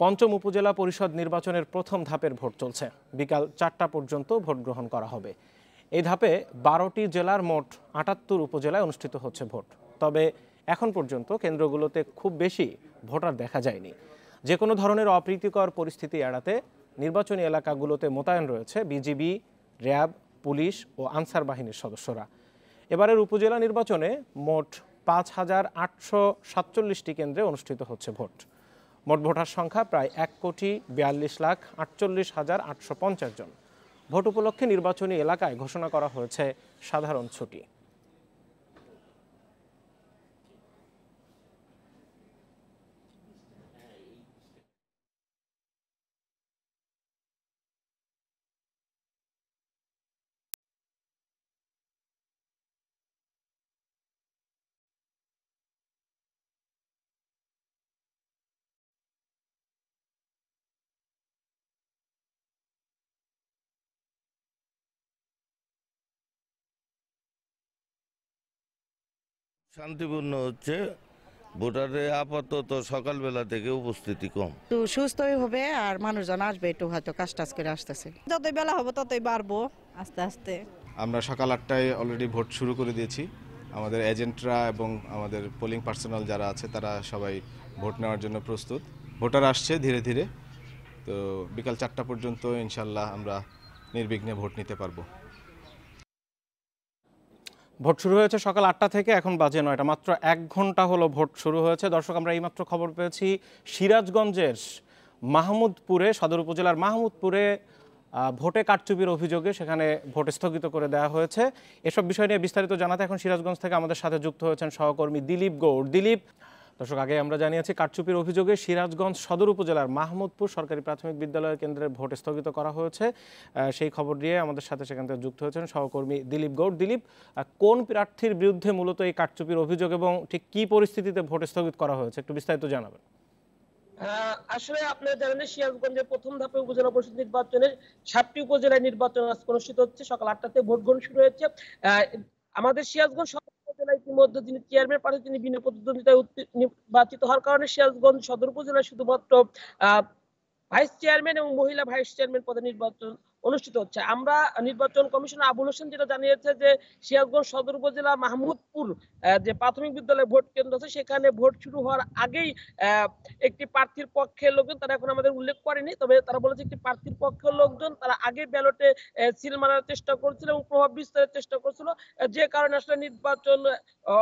পঞ্চম উপজেলা পরিষদ নির্বাচনের প্রথম ধাপের ভোট চলছে। বিকাল 4টা পর্যন্ত ভোট গ্রহণ করা হবে। এই ধাপে 12টি জেলার মোট 78 উপজেলায় অনুষ্ঠিত হচ্ছে ভোট। তবে এখন পর্যন্ত কেন্দ্রগুলোতে খুব বেশি ভোটার দেখা যায়নি। যে কোনো ধরনের অপ্রীতিকর পরিস্থিতি এড়াতে নির্বাচনী এলাকাগুলোতে মোতায়েন রয়েছে বিজিবি, র্যাব, পুলিশ ও আনসার বাহিনীর সদস্যরা। এবারের উপজেলা নির্বাচনে মোট 5,847টি কেন্দ্রে অনুষ্ঠিত হচ্ছে ভোট। মোট ভোটার সংখ্যা প্রায় 1,42,48,850 জন। ভোট উপলক্ষে নির্বাচনী এলাকায় ঘোষণা করা হয়েছে সাধারণ ছুটি। শান্তিপূর্ণ হচ্ছে, ভোটারের আপাতত সকালবেলা থেকে উপস্থিতি কম। একটু সুস্থই হবে আর মানুষজন আসবে, একটু হয়তো কাজ টাজ করে আসতেছে। যতই বেলা হবে ততই বাড়বো আস্তে আস্তে। আমরা সকাল 8টায় অলরেডি ভোট শুরু করে দিয়েছি। আমাদের এজেন্টরা এবং আমাদের পোলিং পার্সোনাল যারা আছে তারা সবাই ভোট নেওয়ার জন্য প্রস্তুত। ভোটার আসছে ধীরে ধীরে। তো বিকাল 4টা পর্যন্ত ইনশাল্লাহ আমরা নির্বিঘ্নে ভোট নিতে পারবো। ভোট শুরু হয়েছে সকাল 8টা থেকে, এখন বাজে 9টা। মাত্র 1 ঘন্টা হলো ভোট শুরু হয়েছে। দর্শক, আমরা এইমাত্র খবর পেয়েছি সিরাজগঞ্জের মাহমুদপুরে, সদর উপজেলার মাহমুদপুরে ভোটে কারচুপির অভিযোগে সেখানে ভোট স্থগিত করে দেওয়া হয়েছে। এসব বিষয় নিয়ে বিস্তারিত জানাতে এখন সিরাজগঞ্জ থেকে আমাদের সাথে যুক্ত হয়েছেন সহকর্মী দিলীপ গৌড়। দিলীপ, দর্শক, আগে আমরা জানিয়েছি কারচুপির অভিযোগে সিরাজগঞ্জ সদর উপজেলার মাহমুদপুর সরকারি প্রাথমিক বিদ্যালয় কেন্দ্রের ভোট স্থগিত করা হয়েছে। সেই খবর দিয়ে আমাদের সাথে সেখান থেকে যুক্ত হয়েছেন সহকর্মী দিলীপ গৌড়। দিলীপ, কোন প্রার্থীর বিরুদ্ধে মূলত এই কারচুপির অভিযোগ এবং ঠিক কী পরিস্থিতিতে ভোট স্থগিত করা হয়েছে, একটু বিস্তারিত জানাবেন। আসলে আপনারা জানেন সিরাজগঞ্জের প্রথম ধাপে উপজেলা পরিষদ নির্বাচনের 7টি উপজেলায় নির্বাচন অনুষ্ঠিত হচ্ছে। সকাল 8টাতে ভোট গ্রহণ শুরু হয়েছে। আমাদের সিরাজগঞ্জ সদর উপজেলা ইতিমধ্যে যিনি চেয়ারম্যান প্রার্থী তিনি বিনা প্রতিদ্বন্দ্বিতায় নির্বাচিত হওয়ার কারণে সিরাজগঞ্জ সদর উপজেলায় শুধুমাত্র ভাইস চেয়ারম্যান এবং মহিলা ভাইস চেয়ারম্যান পদে নির্বাচন অনুষ্ঠিত হচ্ছে। আমরা নির্বাচন কমিশনার আবুল হোসেন যেটা জানিয়েছে যে সিরাজগঞ্জ সদর উপজেলা মাহমুদপুর যে প্রাথমিক বিদ্যালয় ভোট কেন্দ্র আছে সেখানে ভোট শুরু হওয়ার আগেই একটি প্রার্থীর পক্ষের লোকজন, তারা এখন আমাদের উল্লেখ করেনি, তবে তারা বলেছে একটি প্রার্থীর পক্ষের লোকজন তারা আগে ব্যালটে সিল মারার চেষ্টা করছিল এবং প্রভাব বিস্তারের চেষ্টা করছিল, যে কারণে আসলে নির্বাচন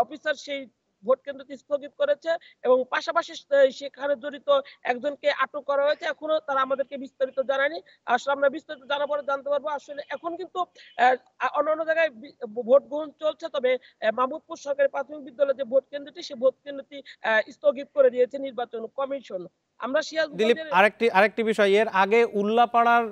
অফিসার সেই ভোট কেন্দ্রটি স্থগিত করেছে এবং পাশাপাশি সেখানে জড়িত একজনকে আটক করা হয়েছে। এখনো তারা আমাদেরকে বিস্তারিত জানায়নি। আসলে আমরা বিস্তারিত জানার পরে জানতে পারবো। আসলে এখন কিন্তু অন্যান্য জায়গায় ভোট গ্রহণ চলছে, তবে মাহমুদপুর সরকারি প্রাথমিক বিদ্যালয়ের যে ভোট কেন্দ্রটি সেই ভোট কেন্দ্রটি স্থগিত করে দিয়েছে নির্বাচন কমিশন। আমরা দিলীপ, আরেকটি বিষয়, এর আগে উল্লাপাড়ার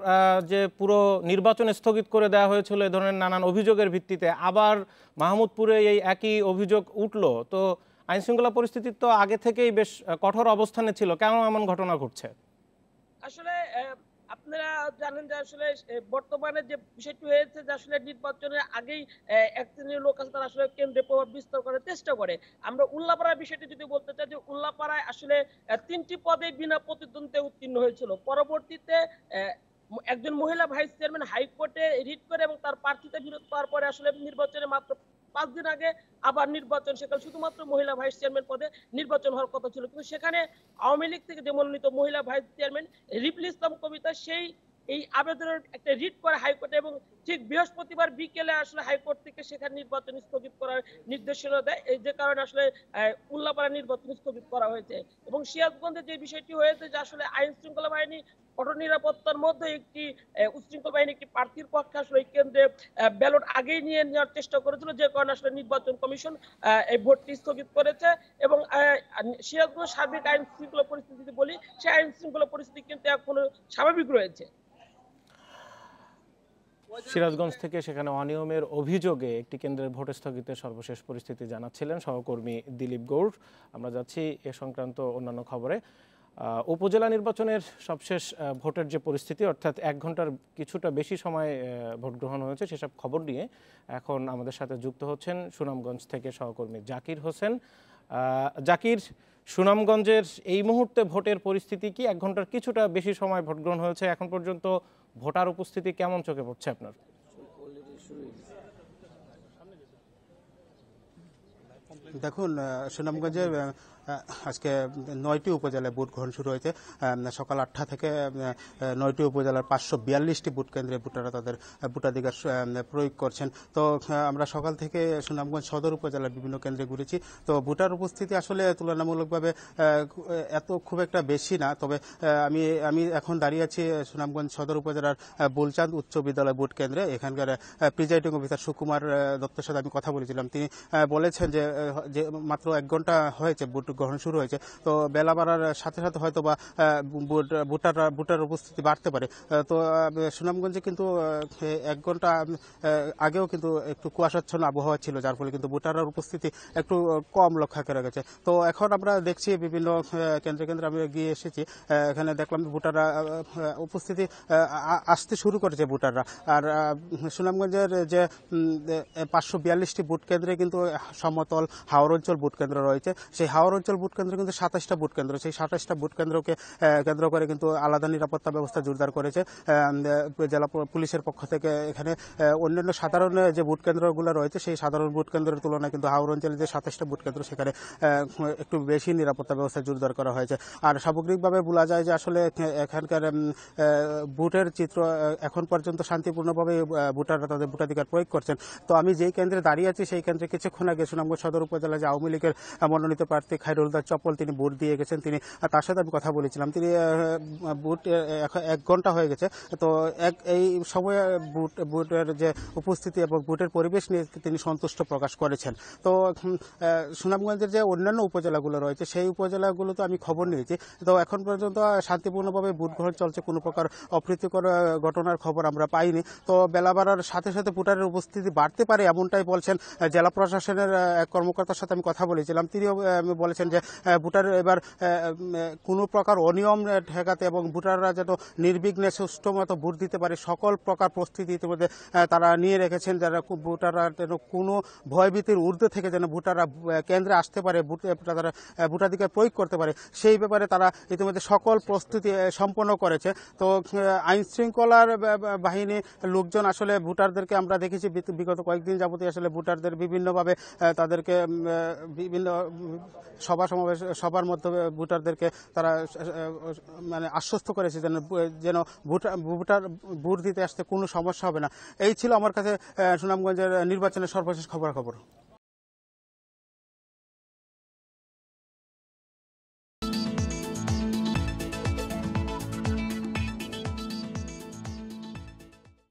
যে পুরো নির্বাচন স্থগিত করে দেওয়া হয়েছিল এ ধরনের নানান অভিযোগের ভিত্তিতে আবার মাহমুদপুরে এই একই অভিযোগ উঠলো। তো আইন শৃঙ্খলা পরিস্থিতি তো আগে থেকেই বেশ কঠোর অবস্থানে ছিল, কেন এমন ঘটনা ঘটছে? আসলে আপনারা জানেন যে আসলে বর্তমানে যে বিষয়টি হয়েছে যে আসলে নির্বাচনের আগেই এক শ্রেণীর লোক আছে তারা আসলে কেন্দ্রে প্রভাব বিস্তার করার চেষ্টা করে। আমরা উল্লাপাড়ার বিষয়টি যদি বলতে চাই যে উল্লাপাড়ায় আসলে 3টি পদে বিনা প্রতিদ্বন্দ্বিতায় উত্তীর্ণ হয়েছিল। পরবর্তীতে একজন মহিলা ভাইস চেয়ারম্যান হাইকোর্টে রিট করে এবং তার প্রার্থিতা বিরোধ পাওয়ার পরে আসলে নির্বাচনে মাত্র 5 দিন আগে আবার নির্বাচন, সেখানে শুধুমাত্র মহিলা ভাইস চেয়ারম্যান পদে নির্বাচন হওয়ার কথা ছিল, কিন্তু সেখানে আওয়ামী লীগ থেকে যে মনোনীত মহিলা ভাইস চেয়ারম্যান রিপলি ইসলাম কবিতা সেই এই আবেদনের একটা রিট করে হাইকোর্টে এবং ঠিক বৃহস্পতিবার বিকেলে আসলে হাইকোর্ট থেকে সেখানে নির্বাচন স্থগিত করার নির্দেশনা দেয়। এই যে কারণে আসলে উল্লাপাড়া নির্বাচন স্থগিত করা হয়েছে। এবং সিরাজগঞ্জে যে বিষয়টি হয়েছে যে আসলে আইন শৃঙ্খলা বাহিনী কঠোর নিরাপত্তার মধ্যে একটি উচ্ছৃঙ্খল বাহিনী একটি প্রার্থীর পক্ষে আসলে এই কেন্দ্রে ব্যালট আগেই নিয়ে নেওয়ার চেষ্টা করেছিল, যে কারণে আসলে নির্বাচন কমিশন এই ভোটটি স্থগিত করেছে। এবং সিরাজগঞ্জ সার্বিক আইন শৃঙ্খলা পরিস্থিতি যদি বলি, সেই আইন শৃঙ্খলা পরিস্থিতি কিন্তু এখনো স্বাভাবিক রয়েছে। সিরাজগঞ্জ থেকে সেখানে অনিয়মের অভিযোগে একটি কেন্দ্রের ভোট স্থগিতের সর্বশেষ পরিস্থিতি জানাচ্ছিলেন সহকর্মী দিলীপ গৌড়। আমরা যাচ্ছি এ সংক্রান্ত অন্যান্য খবরে। উপজেলা নির্বাচনের সবশেষ ভোটের যে পরিস্থিতি, অর্থাৎ 1 ঘন্টার কিছুটা বেশি সময় ভোট গ্রহণ হয়েছে, সেসব খবর নিয়ে এখন আমাদের সাথে যুক্ত হচ্ছেন সুনামগঞ্জ থেকে সহকর্মী জাকির হোসেন। জাকির, সুনামগঞ্জের এই মুহূর্তে ভোটের পরিস্থিতি কি? 1 ঘন্টার কিছুটা বেশি সময় ভোট গ্রহণ হয়েছে, এখন পর্যন্ত ভোটার উপস্থিতি কেমন চোখে পড়ছে আপনার? দেখুন, সুনামগঞ্জের আজকে 9টি উপজেলায় ভোট গ্রহণ শুরু হয়েছে। সকাল 8টা থেকে 9টি উপজেলার 542টি ভোট কেন্দ্রে ভোটাররা তাদের ভোটাধিকার প্রয়োগ করছেন। তো আমরা সকাল থেকে সুনামগঞ্জ সদর উপজেলার বিভিন্ন কেন্দ্রে ঘুরেছি। তো ভোটার উপস্থিতি আসলে তুলনামূলকভাবে খুব একটা বেশি না। তবে আমি এখন দাঁড়িয়ে আছি সুনামগঞ্জ সদর উপজেলার বুলচাঁদ উচ্চ বিদ্যালয় ভোট কেন্দ্রে। এখানকার প্রিজাইডিং অফিসার সুকুমার দত্তের সাথে আমি কথা বলেছিলাম। তিনি বলেছেন যে মাত্র 1 ঘন্টা হয়েছে ভোট গ্রহণ শুরু হয়েছে। তো বেলা বাড়ার সাথে সাথে হয়তো বা ভোটার উপস্থিতি বাড়তে পারে। তো সুনামগঞ্জে কিন্তু 1 ঘন্টা আগেও কিন্তু একটু কুয়াশাচ্ছন্ন আবহাওয়া ছিল, যার ফলে কিন্তু ভোটারের উপস্থিতি একটু কম লক্ষ্য করা গেছে। তো এখন আমরা দেখছি বিভিন্ন কেন্দ্রে আমি গিয়ে এসেছি, এখানে দেখলাম ভোটাররা উপস্থিতি আসতে শুরু করেছে ভোটাররা। আর সুনামগঞ্জের যে 542টি ভোট কেন্দ্রে কিন্তু সমতল হাওর অঞ্চল ভোট কেন্দ্র রয়েছে। সেই হাওর অঞ্চল ভোট কেন্দ্র কিন্তু 27টা ভোট কেন্দ্র। সেই 27টা ভোট কেন্দ্রকে কেন্দ্র করে কিন্তু আলাদা নিরাপত্তা ব্যবস্থা জোরদার করেছে জেলা পুলিশের পক্ষ থেকে। এখানে অন্যান্য সাধারণ যে ভোট কেন্দ্রগুলো রয়েছে সেই সাধারণ ভোট কেন্দ্রের তুলনায় কিন্তু হাওর অঞ্চলে যে 27টা ভোট কেন্দ্র সেখানে একটু বেশি নিরাপত্তা ব্যবস্থা জোরদার করা হয়েছে। আর সামগ্রিকভাবে বলা যায় যে আসলে এখানকার ভোটের চিত্র এখন পর্যন্ত শান্তিপূর্ণভাবে ভোটাররা তাদের ভোটাধিকার প্রয়োগ করছেন। তো আমি যেই কেন্দ্রে দাঁড়িয়ে আছি সেই কেন্দ্রে কিছুক্ষণ আগে সুনামগঞ্জ সদর উপজেলা যে আওয়ামী লীগের মনোনীত প্রার্থী খায়রুলদার চপল তিনি ভোট দিয়ে গেছেন। তার সাথে আমি কথা বলেছিলাম। তিনি ভোট 1 ঘন্টা হয়ে গেছে। তো এই সময়ে ভোটের যে উপস্থিতি এবং ভোটের পরিবেশ নিয়ে তিনি সন্তুষ্ট প্রকাশ করেছেন। তো সুনামগঞ্জের যে অন্যান্য উপজেলাগুলো রয়েছে সেই উপজেলাগুলোতে আমি খবর নিয়েছি। তো এখন পর্যন্ত শান্তিপূর্ণভাবে ভোট গ্রহণ চলছে, কোনো প্রকার অপ্রীতিকর ঘটনার খবর আমরা পাইনি। তো বেলা বাড়ার সাথে সাথে ভোটারের উপস্থিতি বাড়তে পারে এমনটাই বলছেন জেলা প্রশাসনের এক কর্মকর্তার সাথে আমি কথা বলেছিলাম। তিনিও বলেছেন যে ভোটার এবার কোনো প্রকার অনিয়ম ঠেকাতে এবং ভোটাররা যেন নির্বিঘ্নে সুষ্ঠু মতো ভোট দিতে পারে সকল প্রকার প্রস্তুতি ইতিমধ্যে তারা নিয়ে রেখেছেন। যারা ভোটাররা যেন কোনো ভয়ভীতির ঊর্ধ্বে থেকে যেন ভোটাররা কেন্দ্রে আসতে পারে, তারা ভোটাধিকার প্রয়োগ করতে পারে, সেই ব্যাপারে তারা ইতিমধ্যে সকল প্রস্তুতি সম্পন্ন করেছে। তো আইন শৃঙ্খলার বাহিনী লোকজন আসলে ভোটারদেরকে আমরা দেখেছি বিগত কয়েকদিন যাবতীয় আসলে ভোটারদের বিভিন্নভাবে তাদেরকে বিভিন্ন সবার মধ্যে ভোটারদেরকে তারা মানে আশ্বস্ত করেছে যেন ভোটার ভোট দিতে আসতে কোনো সমস্যা হবে না। এই ছিল আমার কাছে সুনামগঞ্জের নির্বাচনের সর্বশেষ খবরাখবর।